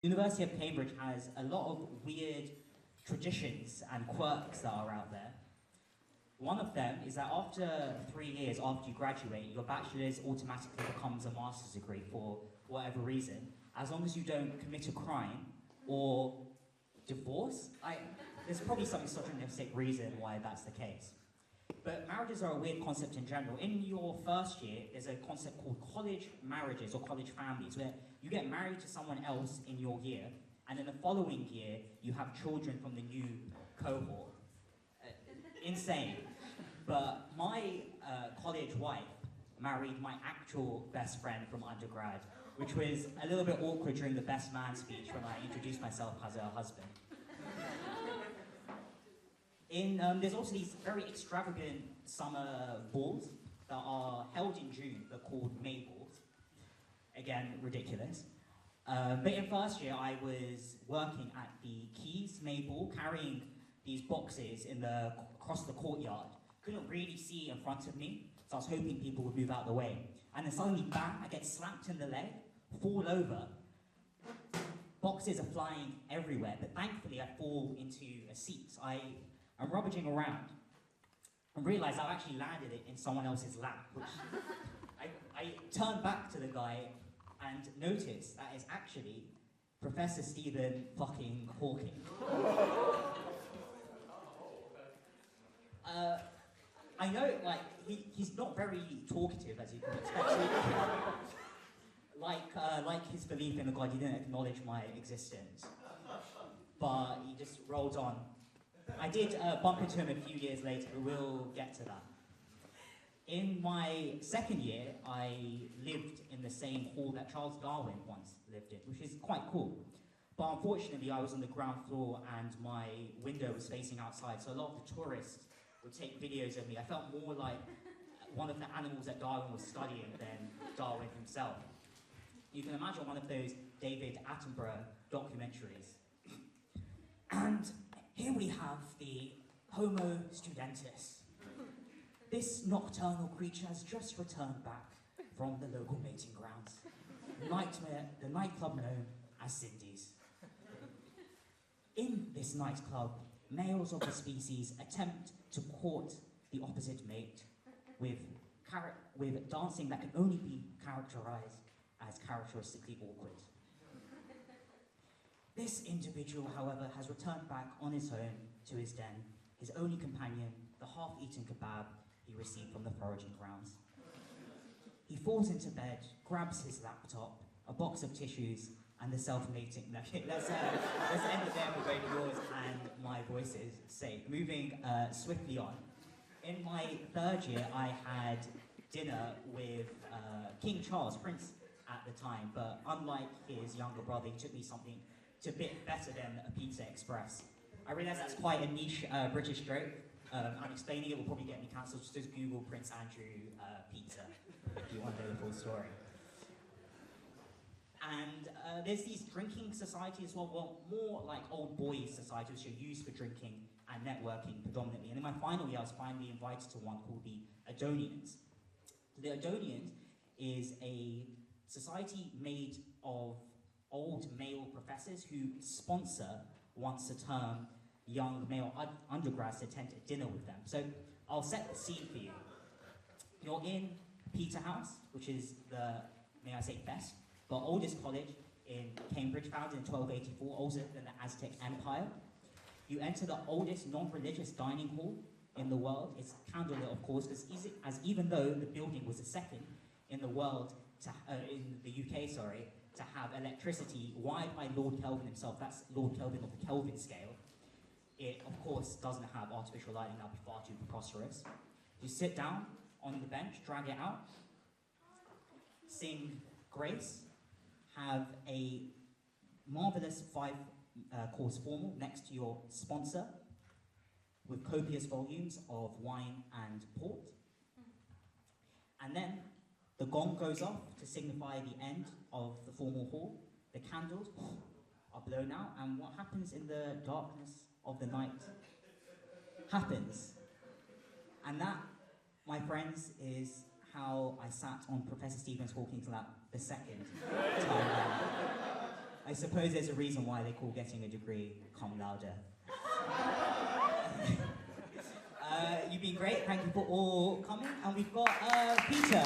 University of Cambridge has a lot of weird traditions and quirks that are out there. One of them is that after 3 years after you graduate, your bachelor's automatically becomes a master's degree for whatever reason, as long as you don't commit a crime or divorce. There's probably some misogynistic reason why that's the case. But marriages are a weird concept in general. In your first year, there's a concept called college marriages or college families, where you get married to someone else in your year, and in the following year, you have children from the new cohort. Insane. But my college wife married my actual best friend from undergrad, which was a little bit awkward during the best man speech when I introduced myself as her husband. There's also these very extravagant summer balls that are held in June, but called May balls. Again, ridiculous. But in first year, I was working at the Keys May ball, carrying these boxes across the courtyard. Couldn't really see in front of me, so I was hoping people would move out of the way. And then suddenly, bam, I get slapped in the leg, fall over. Boxes are flying everywhere, but thankfully I fall into a seat. I'm rummaging around and realise I've actually landed it in someone else's lap, which I turned back to the guy and noticed that is actually Professor Stephen fucking Hawking. I know, he's not very talkative, as you can expect. Like his belief in the God, he didn't acknowledge my existence. But he just rolled on. I did bump into him a few years later, but we'll get to that. In my second year, I lived in the same hall that Charles Darwin once lived in, which is quite cool. But unfortunately, I was on the ground floor and my window was facing outside, so a lot of the tourists would take videos of me. I felt more like one of the animals that Darwin was studying than Darwin himself. You can imagine one of those David Attenborough documentaries. And here we have the Homo studentus. This nocturnal creature has just returned back from the local mating grounds, the nightclub known as Cindy's. In this nightclub, males of the species attempt to court the opposite mate with dancing that can only be characterized as characteristically awkward. This individual, however, has returned back on his own to his den, his only companion, the half-eaten kebab he received from the foraging grounds. He falls into bed, grabs his laptop, a box of tissues, and the self-mating. Let's end it there for both yours and my voices' sake. Moving swiftly on. In my third year, I had dinner with King Charles, Prince at the time, but unlike his younger brother, he took me something a bit better than a Pizza Express. I realise that's quite a niche British joke. I'm explaining it will probably get me cancelled. Just Google Prince Andrew pizza if you want to know the full story. And there's these drinking societies as well, more like old boys societies, which are used for drinking and networking predominantly. And in my final year, I was finally invited to one called the Adonians. The Adonians is a society made of old male professors who sponsor once a term young male undergrads to attend a dinner with them. So I'll set the scene for you. You're in Peterhouse, which is the, may I say, best, but oldest college in Cambridge, founded in 1284, older than the Aztec Empire. You enter the oldest non-religious dining hall in the world. It's candlelit, of course, as even though the building was the second in the world, in the UK, to have electricity wired by Lord Kelvin himself. That's Lord Kelvin of the Kelvin scale. It, of course, doesn't have artificial lighting. That would be far too preposterous. You sit down on the bench, drag it out, sing grace, have a marvelous 5-course formal next to your sponsor with copious volumes of wine and port. And then the gong goes off to signify the end of the formal hall. The candles are blown out, and what happens in the darkness of the night happens. And that, my friends, is how I sat on Professor Stephen Hawking's lap the second time around. I suppose there's a reason why they call getting a degree cum laude. You've been great. Thank you for all coming. And we've got Peter.